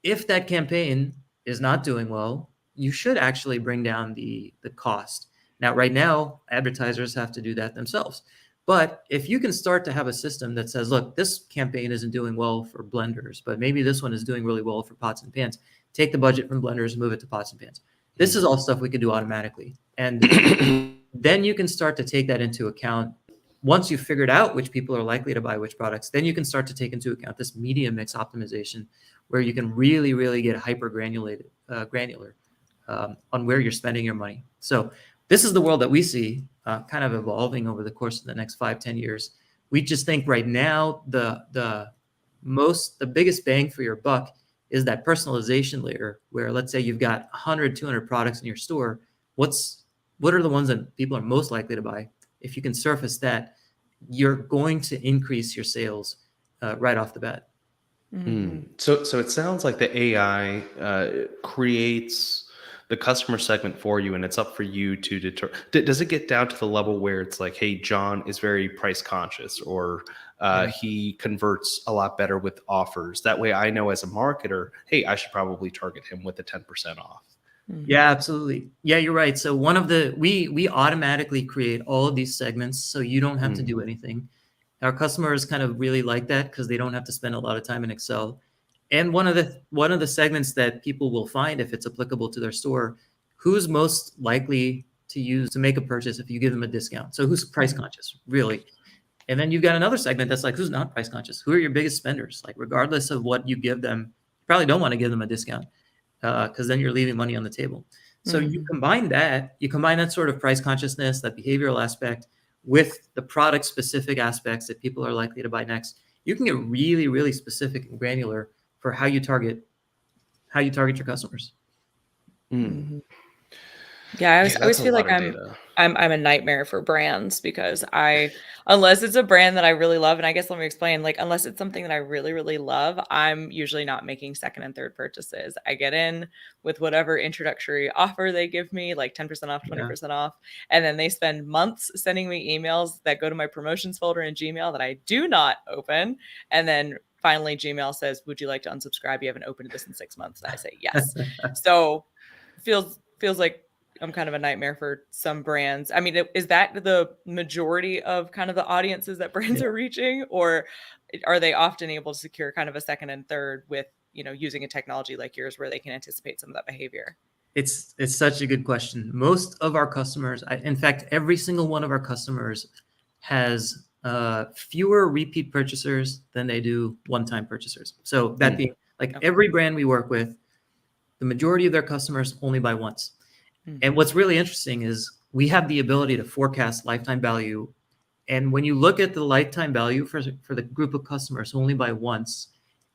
If that campaign is not doing well, you should actually bring down the cost. Now, right now, advertisers have to do that themselves. But if you can start to have a system that says, look, this campaign isn't doing well for blenders, but maybe this one is doing really well for pots and pans, take the budget from blenders, move it to pots and pans. This is all stuff we can do automatically. And then you can start to take that into account. Once you've figured out which people are likely to buy which products, then you can start to take into account this media mix optimization, where you can really, really get hyper granular on where you're spending your money. So this is the world that we see kind of evolving over the course of the next 5-10 years. We just think right now the biggest bang for your buck is that personalization layer, where let's say you've got 100, 200 products in your store. What are the ones that people are most likely to buy? If you can surface that, you're going to increase your sales right off the bat. So it sounds like the AI creates the customer segment for you, and it's up for you to determine. Does it get down to the level where it's like, hey, John is very price conscious, or he converts a lot better with offers? That way I know as a marketer, hey, I should probably target him with a 10% off. Yeah, absolutely. Yeah, you're right. So we automatically create all of these segments, so you don't have to do anything. Our customers kind of really like that because they don't have to spend a lot of time in Excel. And one of the segments that people will find, if it's applicable to their store, who's most likely to use to make a purchase if you give them a discount. So who's price conscious, really? And then you've got another segment that's like, who's not price conscious? Who are your biggest spenders? Like, regardless of what you give them, you probably don't want to give them a discount because then you're leaving money on the table. So you combine that sort of price consciousness, that behavioral aspect, with the product specific aspects that people are likely to buy next. You can get really, really specific and granular for how you target your customers. Yeah, I always feel like I'm a nightmare for brands because unless it's a brand that I really love, and I guess let me explain, like, unless it's something that I really, really love, I'm usually not making second and third purchases. I get in with whatever introductory offer they give me, like 10% off, 20% off, and then they spend months sending me emails that go to my promotions folder in Gmail that I do not open, and then finally Gmail says, "Would you like to unsubscribe? You haven't opened this in 6 months." And I say yes. So feels like I'm kind of a nightmare for some brands. I mean, is that the majority of kind of the audiences that brands are reaching, or are they often able to secure kind of a second and third with, using a technology like yours where they can anticipate some of that behavior? It's such a good question. Most of our customers, in fact, every single one of our customers has fewer repeat purchasers than they do one-time purchasers. So that being like every brand we work with, the majority of their customers only buy once. And what's really interesting is we have the ability to forecast lifetime value. And when you look at the lifetime value for the group of customers who only buy once,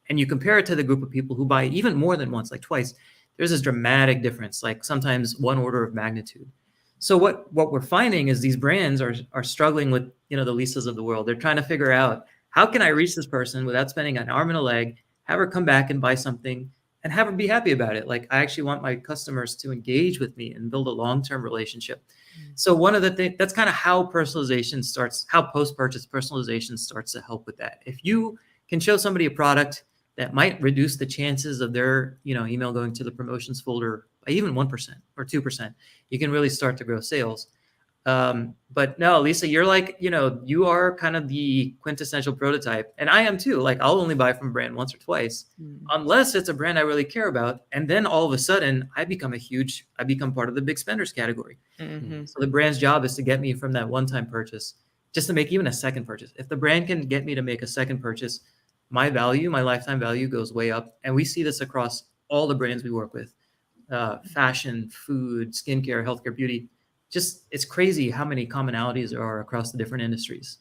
and you compare it to the group of people who buy even more than once, like twice, there's this dramatic difference, like sometimes one order of magnitude. So what we're finding is these brands are struggling with, the Lisas of the world. They're trying to figure out, how can I reach this person without spending an arm and a leg, have her come back and buy something, and have her be happy about it. Like, I actually want my customers to engage with me and build a long-term relationship. So one of the things, that's kind of how personalization starts, how post-purchase personalization starts to help with that. If you can show somebody a product that might reduce the chances of their, email going to the promotions folder by even 1% or 2%, you can really start to grow sales. But no, Lisa, you're like, you are kind of the quintessential prototype. And I am too. Like, I'll only buy from a brand once or twice, unless it's a brand I really care about. And then all of a sudden I become part of the big spenders category. So the brand's job is to get me from that one-time purchase just to make even a second purchase. If the brand can get me to make a second purchase, my lifetime value goes way up. And we see this across all the brands we work with, fashion, food, skincare, healthcare, beauty. Just, it's crazy how many commonalities there are across the different industries.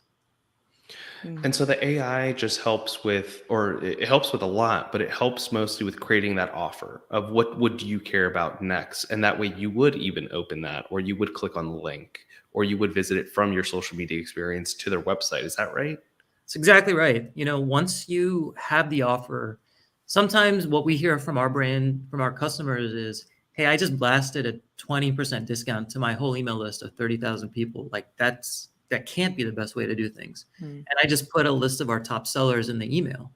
And so the AI just helps with, or it helps with a lot, but it helps mostly with creating that offer of what would you care about next. And that way you would even open that, or you would click on the link, or you would visit it from your social media experience to their website. Is that right? That's exactly right. Once you have the offer, sometimes what we hear from our customers is, hey, I just blasted a 20% discount to my whole email list of 30,000 people. Like, that can't be the best way to do things. And I just put a list of our top sellers in the email.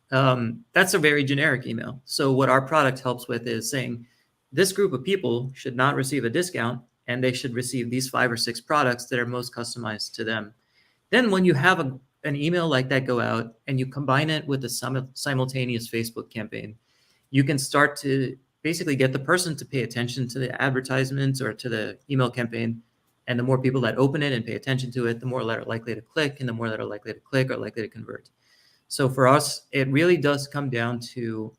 That's a very generic email. So what our product helps with is saying, this group of people should not receive a discount, and they should receive these 5 or 6 products that are most customized to them. Then when you have an email like that go out and you combine it with a simultaneous Facebook campaign, you can start to basically get the person to pay attention to the advertisements or to the email campaign. And the more people that open it and pay attention to it, the more that are likely to click, and the more that are likely to click are likely to convert. So for us, it really does come down to,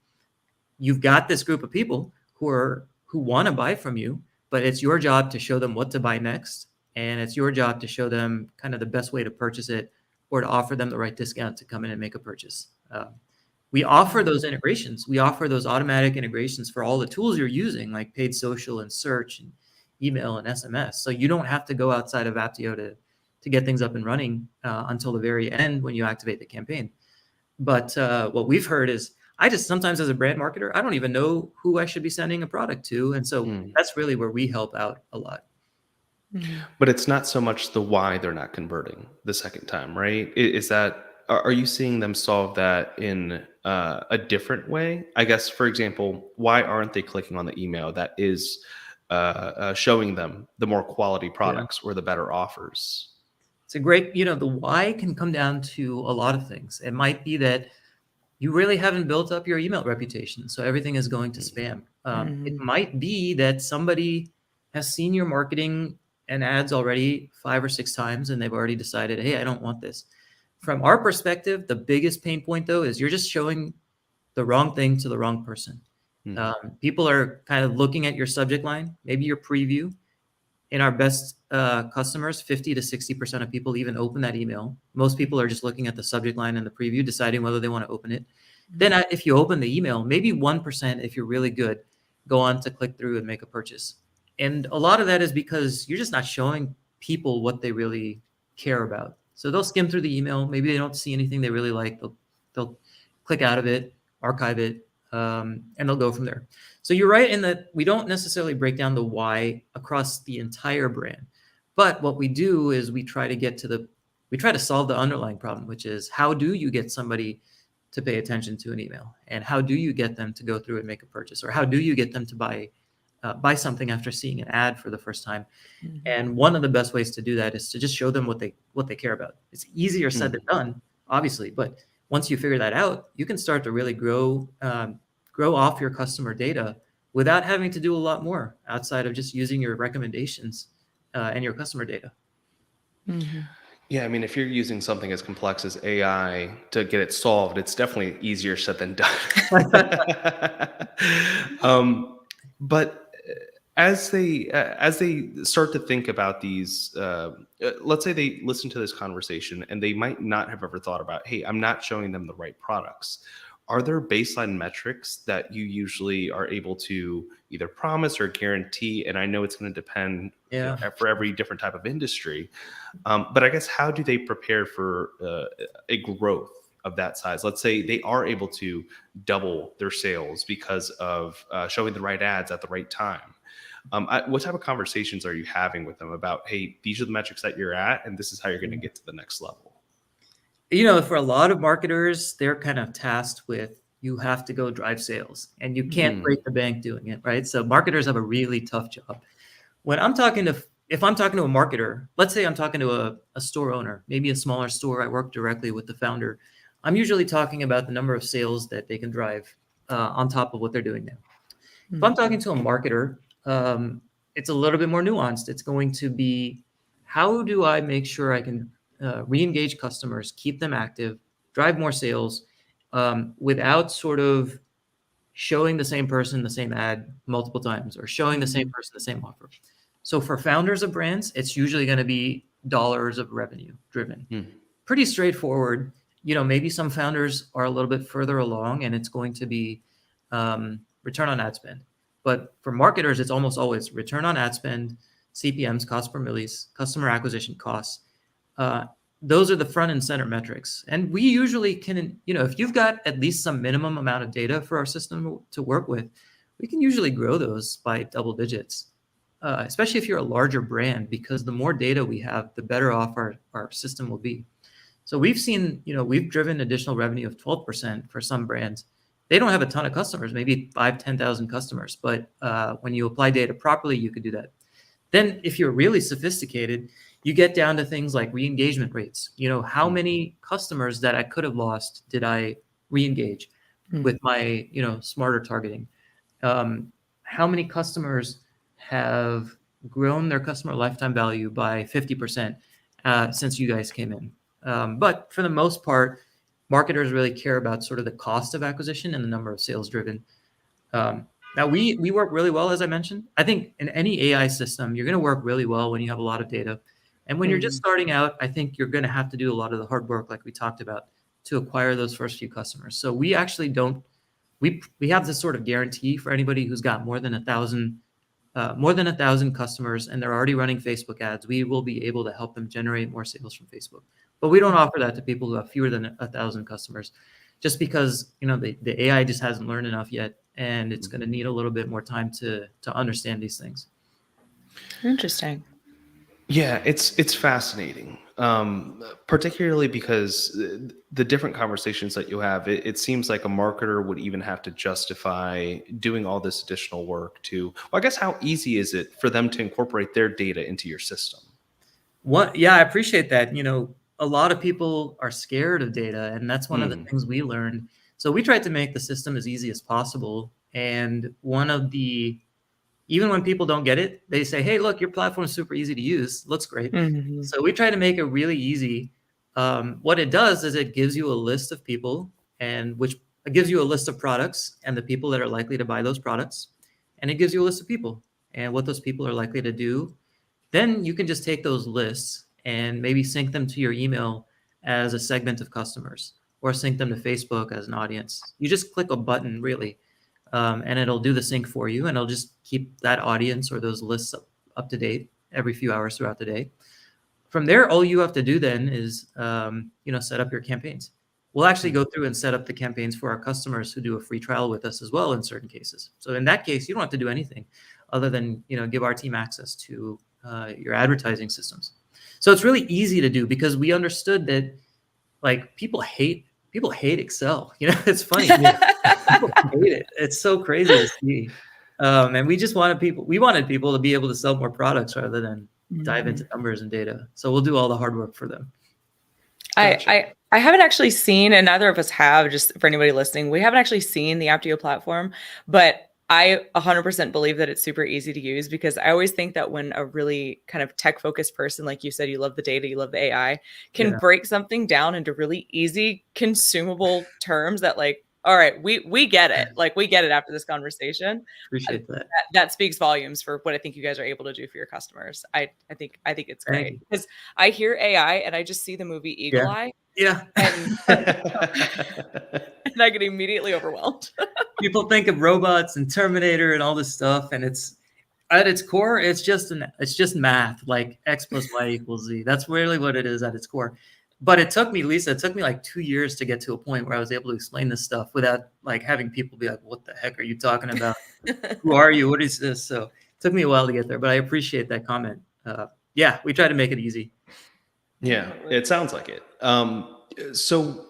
you've got this group of people who want to buy from you, but it's your job to show them what to buy next. And it's your job to show them kind of the best way to purchase it, or to offer them the right discount to come in and make a purchase. We offer those integrations. We offer those automatic integrations for all the tools you're using, like paid social and search and email and SMS. So you don't have to go outside of Apteo to get things up and running until the very end when you activate the campaign. But what we've heard is, sometimes as a brand marketer, I don't even know who I should be sending a product to. And so that's really where we help out a lot. But it's not so much the why they're not converting the second time, right? Are you seeing them solve that in a different way? I guess, for example, why aren't they clicking on the email that is showing them the more quality products or the better offers? It's a great, the why can come down to a lot of things. It might be that you really haven't built up your email reputation, so everything is going to spam. It might be that somebody has seen your marketing and ads already 5 or 6 times, and they've already decided, hey, I don't want this. From our perspective, the biggest pain point, though, is you're just showing the wrong thing to the wrong person. People are kind of looking at your subject line, maybe your preview. In our best customers, 50 to 60% of people even open that email. Most people are just looking at the subject line and the preview, deciding whether they want to open it. Then if you open the email, maybe 1%, if you're really good, go on to click through and make a purchase. And a lot of that is because you're just not showing people what they really care about. So they'll skim through the email. Maybe they don't see anything they really like. They'll click out of it, archive it, and they'll go from there. So you're right in that we don't necessarily break down the why across the entire brand. But what we do is we try to solve the underlying problem, which is how do you get somebody to pay attention to an email? And how do you get them to go through and make a purchase? Or how do you get them to buy something after seeing an ad for the first time? And one of the best ways to do that is to just show them what they care about. It's easier said than done, obviously, but once you figure that out, you can start to really grow off your customer data without having to do a lot more outside of just using your recommendations and your customer data. Yeah, I mean, if you're using something as complex as AI to get it solved, it's definitely easier said than done. But as they start to think about these, let's say they listen to this conversation and they might not have ever thought about, hey, I'm not showing them the right products. Are there baseline metrics that you usually are able to either promise or guarantee? And I know it's going to depend for every different type of industry. But I guess how do they prepare for a growth of that size? Let's say they are able to double their sales because of showing the right ads at the right time. What type of conversations are you having with them about, hey, these are the metrics that you're at, and this is how you're going to get to the next level? For a lot of marketers, they're kind of tasked with, you have to go drive sales and you can't break the bank doing it, right? So marketers have a really tough job. If I'm talking to a marketer, let's say I'm talking to a store owner, maybe a smaller store, I work directly with the founder. I'm usually talking about the number of sales that they can drive on top of what they're doing now. If I'm talking to a marketer, it's a little bit more nuanced. It's going to be, how do I make sure I can re-engage customers, keep them active, drive more sales without sort of showing the same person the same ad multiple times or showing the same person the same offer. So for founders of brands, it's usually going to be dollars of revenue driven. Pretty straightforward. Maybe some founders are a little bit further along and it's going to be return on ad spend. But for marketers, it's almost always return on ad spend, CPMs, cost per millis, customer acquisition costs. Those are the front and center metrics. And we usually can, if you've got at least some minimum amount of data for our system to work with, we can usually grow those by double digits, especially if you're a larger brand, because the more data we have, the better off our system will be. So we've seen, we've driven additional revenue of 12% for some brands. They don't have a ton of customers, maybe 5,000-10,000 customers. But when you apply data properly, you could do that. Then if you're really sophisticated, you get down to things like re-engagement rates. How many customers that I could have lost did I re-engage with my, smarter targeting? How many customers have grown their customer lifetime value by 50% since you guys came in? But for the most part, marketers really care about sort of the cost of acquisition and the number of sales driven. Now, we work really well, as I mentioned. I think in any AI system, you're going to work really well when you have a lot of data. And when you're just starting out, I think you're going to have to do a lot of the hard work, like we talked about, to acquire those first few customers. So we actually don't, we have this sort of guarantee for anybody who's got more than 1,000 customers and they're already running Facebook ads. We will be able to help them generate more sales from Facebook. But we don't offer that to people who have fewer than 1,000 customers, just because the AI just hasn't learned enough yet, and it's going to need a little bit more time to understand these things. Interesting. Yeah, it's fascinating, particularly because the different conversations that you have, it seems like a marketer would even have to justify doing all this additional work to, well, I guess how easy is it for them to incorporate their data into your system? Yeah, I appreciate that. A lot of people are scared of data, and that's one of the things we learned. So we tried to make the system as easy as possible. And one of the even when people don't get it, they say, hey, look, your platform is super easy to use. Looks great. So we try to make it really easy. What it does is it gives you a list of people, and which it gives you a list of products and the people that are likely to buy those products. And it gives you a list of people and what those people are likely to do. Then you can just take those lists and maybe sync them to your email as a segment of customers, or sync them to Facebook as an audience. You just click a button, really, and it'll do the sync for you, and it'll just keep that audience or those lists up to date every few hours throughout the day. From there, all you have to do then is set up your campaigns. We'll actually go through and set up the campaigns for our customers who do a free trial with us as well in certain cases. So in that case, you don't have to do anything other than give our team access to your advertising systems. So it's really easy to do, because we understood that like people hate Excel. It's funny. People hate it. It's so crazy to see. And we just wanted people to be able to sell more products rather than dive into numbers and data. So we'll do all the hard work for them. Gotcha. I haven't actually seen, and neither of us have, just for anybody listening, we haven't actually seen the Apteo platform, but I 100% believe that it's super easy to use, because I always think that when a really kind of tech focused person, like you said, you love the data, you love the AI, can break something down into really easy, consumable terms that like, all right, we get it. Like we get it after this conversation. Appreciate that. That speaks volumes for what I think you guys are able to do for your customers. I think it's great, because I hear AI and I just see the movie Eagle Eye. Yeah. And I get immediately overwhelmed. People think of robots and Terminator and all this stuff, and it's at its core, it's just math, like X plus Y equals Z. That's really what it is at its core. But it took me, Lisa, like 2 years to get to a point where I was able to explain this stuff without like having people be like, what the heck are you talking about? Who are you? What is this? So it took me a while to get there, but I appreciate that comment. We try to make it easy. Yeah, it sounds like it. So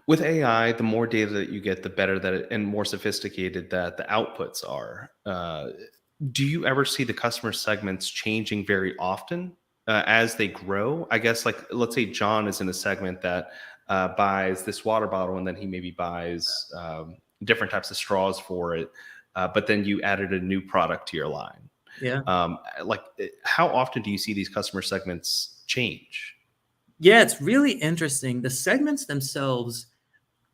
with AI, the more data that you get, the better that and more sophisticated that the outputs are. Do you ever see the customer segments changing very often as they grow? I guess, like, let's say John is in a segment that buys this water bottle, and then he maybe buys different types of straws for it, but then you added a new product to your line. Yeah. Like, how often do you see these customer segments change? Yeah, it's really interesting. The segments themselves,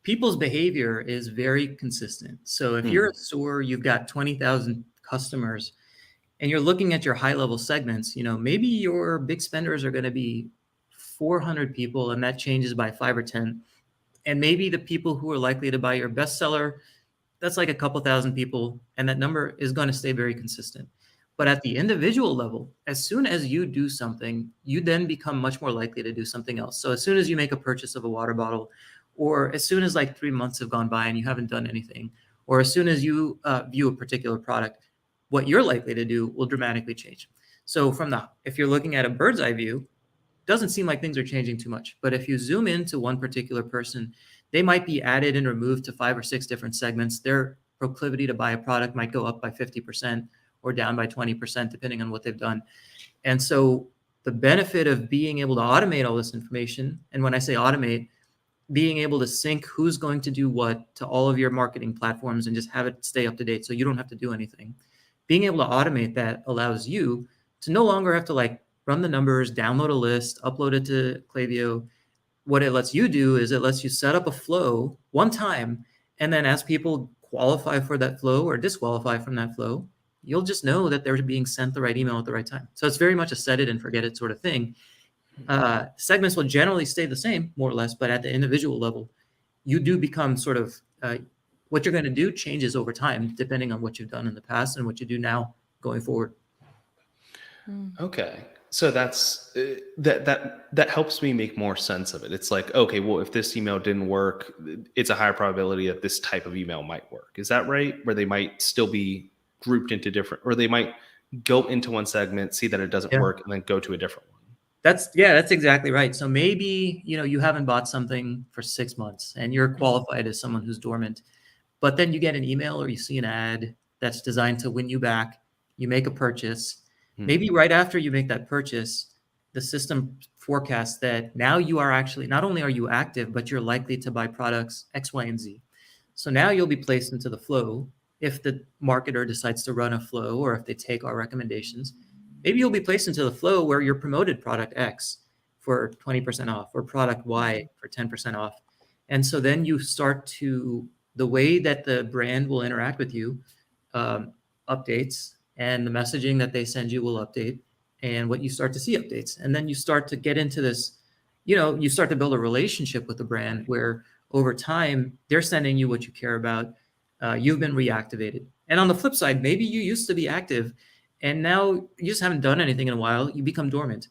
people's behavior is very consistent. So if you're a store, you've got 20,000 customers, and you're looking at your high-level segments, maybe your big spenders are going to be 400 people, and that changes by 5 or 10. And maybe the people who are likely to buy your bestseller, that's like a couple thousand people, and that number is going to stay very consistent. But at the individual level, as soon as you do something, you then become much more likely to do something else. So as soon as you make a purchase of a water bottle, or as soon as like 3 months have gone by and you haven't done anything, or as soon as you view a particular product, what you're likely to do will dramatically change. So if you're looking at a bird's eye view, doesn't seem like things are changing too much. But if you zoom into one particular person, they might be added and removed to 5 or 6 different segments. Their proclivity to buy a product might go up by 50% or down by 20%, depending on what they've done. And so the benefit of being able to automate all this information, and when I say automate, being able to sync who's going to do what to all of your marketing platforms and just have it stay up to date so you don't have to do anything. Being able to automate that allows you to no longer have to like run the numbers, download a list, upload it to Klaviyo. What it lets you do is it lets you set up a flow one time, and then as people qualify for that flow or disqualify from that flow, you'll just know that they're being sent the right email at the right time. So it's very much a set it and forget it sort of thing. Segments will generally stay the same, more or less, but at the individual level, you do become sort of what you're going to do changes over time, depending on what you've done in the past and what you do now going forward. Okay. So that's that helps me make more sense of it. It's like, okay, well, if this email didn't work, it's a higher probability that this type of email might work. Is that right? Where they might still be grouped into different, or they might go into one segment, see that it doesn't work, and then go to a different one. That's exactly right. So maybe, you haven't bought something for 6 months and you're qualified as someone who's dormant, but then you get an email or you see an ad that's designed to win you back. You make a purchase. Maybe right after you make that purchase, the system forecasts that now you are actually, not only are you active, but you're likely to buy products X, Y, and Z. So now you'll be placed into the flow if the marketer decides to run a flow or if they take our recommendations, maybe you'll be placed into the flow where you're promoted product X for 20% off or product Y for 10% off. And so then you start to, the way that the brand will interact with you updates, and the messaging that they send you will update, and what you start to see updates. And then you start to get into this, you start to build a relationship with the brand where over time they're sending you what you care about. You've been reactivated. And on the flip side, maybe you used to be active and now you just haven't done anything in a while. You become dormant.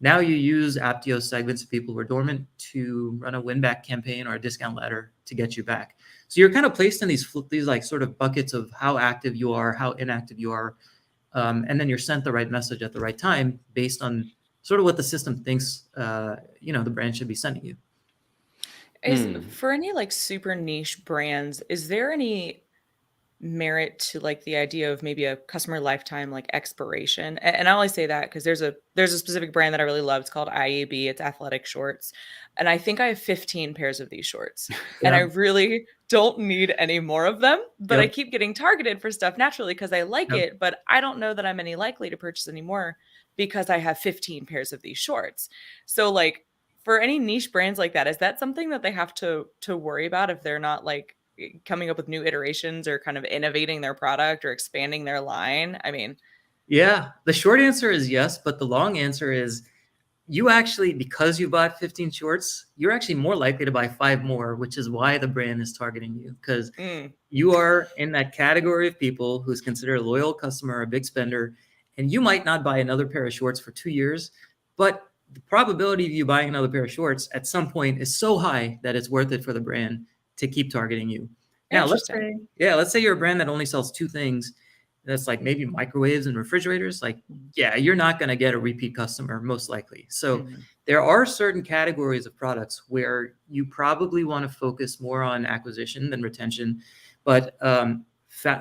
Now you use Apteo segments of people who are dormant to run a win-back campaign or a discount ladder to get you back. So you're kind of placed in these like sort of buckets of how active you are, how inactive you are, and then you're sent the right message at the right time based on sort of what the system thinks the brand should be sending you. For any like super niche brands, is there any merit to like the idea of maybe a customer lifetime like expiration? And I only say that because there's a specific brand that I really love. It's called IAB. It's athletic shorts. And I think I have 15 pairs of these shorts. And I really don't need any more of them, but I keep getting targeted for stuff naturally because I like it, but I don't know that I'm any likely to purchase anymore because I have 15 pairs of these shorts. So like for any niche brands like that, is that something that they have to worry about if they're not like coming up with new iterations or kind of innovating their product or expanding their line? I mean, yeah, the short answer is yes, but the long answer is you actually, because you bought 15 shorts, you're actually more likely to buy 5 more, which is why the brand is targeting you, because you are in that category of people who's considered a loyal customer, a big spender, and you might not buy another pair of shorts for 2 years, but the probability of you buying another pair of shorts at some point is so high that it's worth it for the brand to keep targeting you. Now, let's say you're a brand that only sells 2 things. That's like maybe microwaves and refrigerators. Like, yeah, you're not going to get a repeat customer most likely. So there are certain categories of products where you probably want to focus more on acquisition than retention. But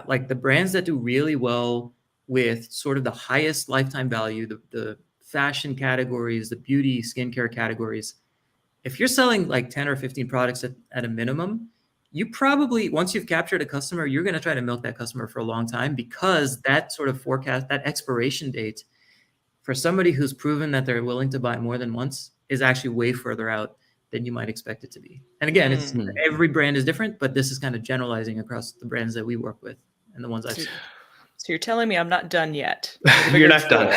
like the brands that do really well with sort of the highest lifetime value, the fashion categories, the beauty, skincare categories, if you're selling like 10 or 15 products at a minimum, you probably, once you've captured a customer, you're going to try to milk that customer for a long time, because that sort of forecast, that expiration date for somebody who's proven that they're willing to buy more than once is actually way further out than you might expect it to be. And again, it's every brand is different, but this is kind of generalizing across the brands that we work with and the ones I've seen. So you're telling me I'm not done yet. You're not done.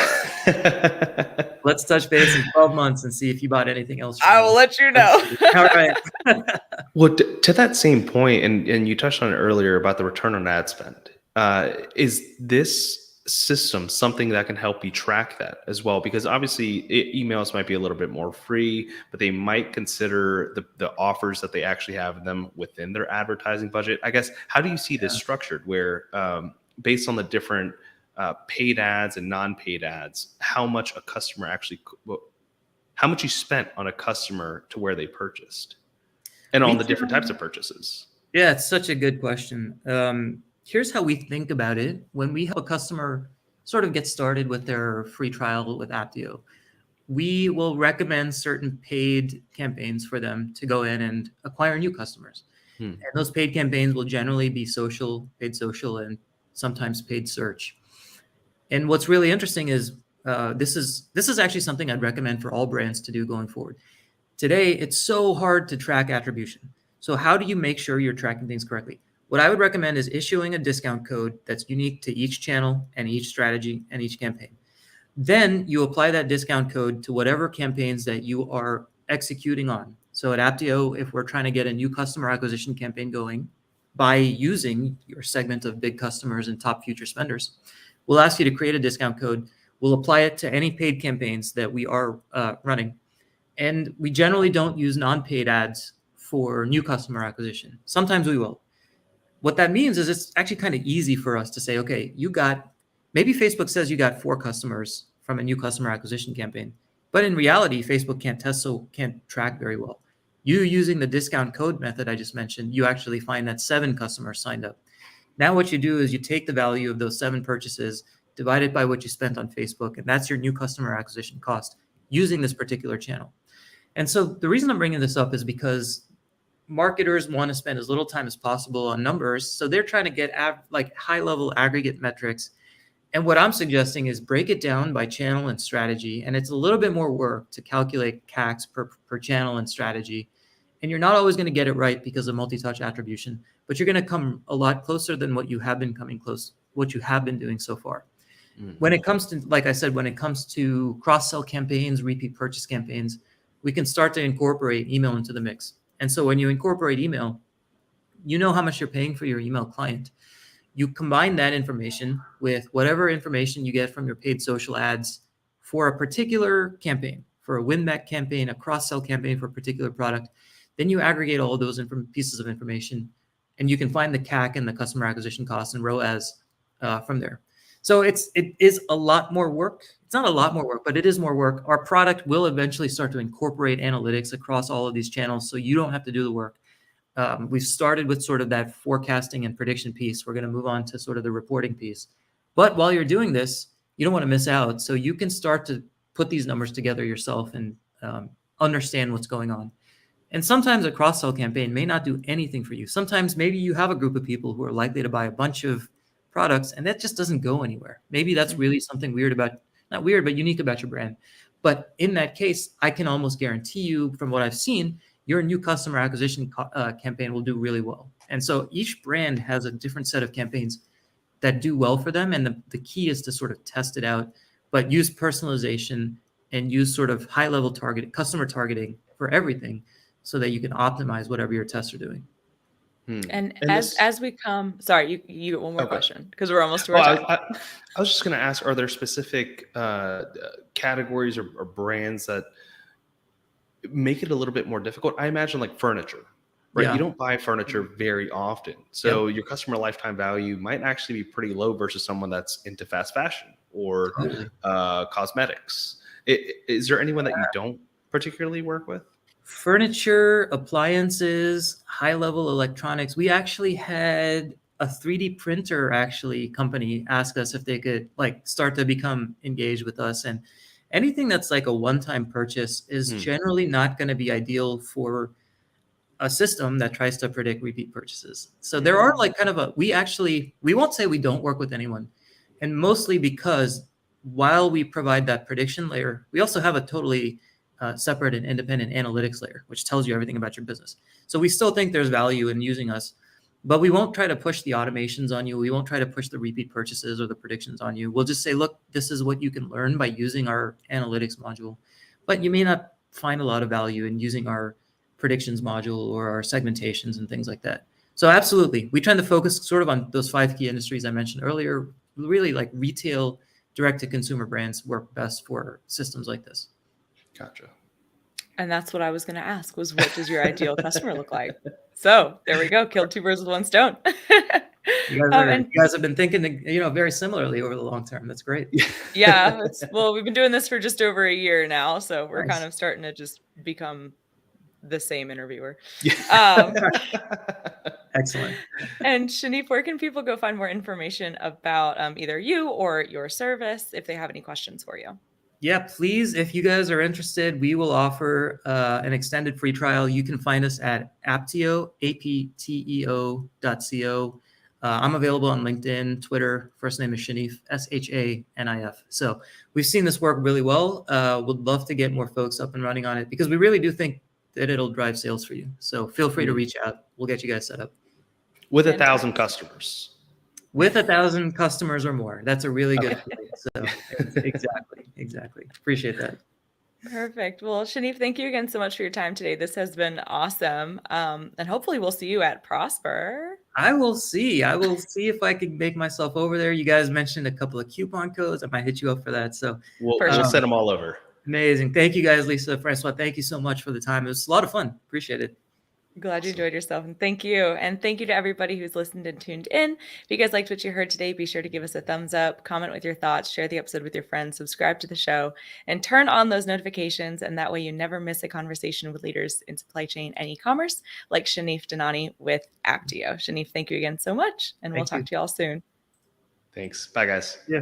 Let's touch base in 12 months and see if you bought anything else. I will let you know. All right. Well, to that same point, and you touched on it earlier about the return on ad spend, is this system something that can help you track that as well? Because obviously emails might be a little bit more free, but they might consider the offers that they actually have in them within their advertising budget. I guess, how do you see this structured where based on the different paid ads and non-paid ads, how much a customer actually, how much you spent on a customer to where they purchased, and on the different types of purchases? Yeah, it's such a good question. Here's how we think about it. When we help a customer sort of get started with their free trial with Apteo, we will recommend certain paid campaigns for them to go in and acquire new customers. And those paid campaigns will generally be paid social, and sometimes paid search. And what's really interesting is this is actually something I'd recommend for all brands to do going forward. Today, it's so hard to track attribution. So how do you make sure you're tracking things correctly? What I would recommend is issuing a discount code that's unique to each channel and each strategy and each campaign. Then you apply that discount code to whatever campaigns that you are executing on. So at Apteo, if we're trying to get a new customer acquisition campaign going by using your segment of big customers and top future spenders, we'll ask you to create a discount code. We'll apply it to any paid campaigns that we are running. And we generally don't use non-paid ads for new customer acquisition. Sometimes we will. What that means is it's actually kind of easy for us to say, okay, maybe Facebook says you got 4 customers from a new customer acquisition campaign. But in reality, Facebook can't track very well. You using the discount code method I just mentioned, you actually find that 7 customers signed up. Now what you do is you take the value of those 7 purchases, divide it by what you spent on Facebook, and that's your new customer acquisition cost using this particular channel. And so the reason I'm bringing this up is because marketers want to spend as little time as possible on numbers. So they're trying to get like high level aggregate metrics. And what I'm suggesting is break it down by channel and strategy. And it's a little bit more work to calculate CACs per channel and strategy. And you're not always going to get it right because of multi-touch attribution, but you're going to come a lot closer than what you have been doing so far. Mm-hmm. When it comes to, like I said, when it comes to cross-sell campaigns, repeat purchase campaigns, we can start to incorporate email into the mix. And so when you incorporate email, you know how much you're paying for your email client. You combine that information with whatever information you get from your paid social ads for a particular campaign, for a win-back campaign, a cross-sell campaign for a particular product. Then you aggregate all of those pieces of information, and you can find the CAC and the customer acquisition costs and ROAS from there. So it is a lot more work. It's not a lot more work, but it is more work. Our product will eventually start to incorporate analytics across all of these channels, so you don't have to do the work. We've started with sort of that forecasting and prediction piece. We're going to move on to sort of the reporting piece. But while you're doing this, you don't want to miss out. So you can start to put these numbers together yourself and understand what's going on. And sometimes a cross-sell campaign may not do anything for you. Sometimes maybe you have a group of people who are likely to buy a bunch of products, and that just doesn't go anywhere. Maybe that's really something not weird, but unique about your brand. But in that case, I can almost guarantee you from what I've seen, your new customer acquisition campaign will do really well. And so each brand has a different set of campaigns that do well for them. And the key is to sort of test it out, but use personalization and use sort of high-level customer targeting for everything so that you can optimize whatever your tests are doing. And as we come, sorry, you get one more question because we're almost to our time. I was just going to ask, are there specific categories or brands that make it a little bit more difficult? I imagine like furniture, right? Yeah. You don't buy furniture very often. So your customer lifetime value might actually be pretty low versus someone that's into fast fashion or cosmetics. Is there anyone that you don't particularly work with? Furniture, appliances, high-level electronics. We actually had a 3D printer company ask us if they could like start to become engaged with us. And anything that's like a one-time purchase is generally not going to be ideal for a system that tries to predict repeat purchases. So there are like kind of we won't say we don't work with anyone. And mostly because while we provide that prediction layer, we also have a totally separate and independent analytics layer, which tells you everything about your business. So we still think there's value in using us, but we won't try to push the automations on you. We won't try to push the repeat purchases or the predictions on you. We'll just say, look, this is what you can learn by using our analytics module, but you may not find a lot of value in using our predictions module or our segmentations and things like that. So absolutely, we tend to focus sort of on those 5 key industries I mentioned earlier. Really like retail, direct-to-consumer brands work best for systems like this. Gotcha. And that's what I was going to ask was, what does your ideal customer look like? So there we go. Killed 2 birds with 1 stone. You guys have been thinking, very similarly over the long term. That's great. Yeah. Well, we've been doing this for just over a year now. So we're kind of starting to just become the same interviewer. Excellent. And Shanif, where can people go find more information about either you or your service if they have any questions for you? Yeah, please, if you guys are interested, we will offer an extended free trial. You can find us at Apteo, apteo.co. I'm available on LinkedIn, Twitter. First name is Shanif, Shanif. So we've seen this work really well. Would love to get more folks up and running on it because we really do think that it'll drive sales for you. So feel free to reach out. We'll get you guys set up. With 1,000 customers. With 1,000 customers or more. That's a really good point. So exactly. Appreciate that. Perfect. Well, Shanif, thank you again so much for your time today. This has been awesome. And hopefully we'll see you at Prosper. I will see if I can make myself over there. You guys mentioned a couple of coupon codes. I might hit you up for that. So we'll send them all over. Amazing. Thank you guys, Lisa, Francois. Thank you so much for the time. It was a lot of fun. Appreciate it. Glad you enjoyed yourself. And thank you. And thank you to everybody who's listened and tuned in. If you guys liked what you heard today, be sure to give us a thumbs up, comment with your thoughts, share the episode with your friends, subscribe to the show, and turn on those notifications. And that way you never miss a conversation with leaders in supply chain and e-commerce like Shanif Dhanani with Apteo. Shanif, thank you again so much. And we'll talk to you all soon. Thanks. Bye, guys. Yeah.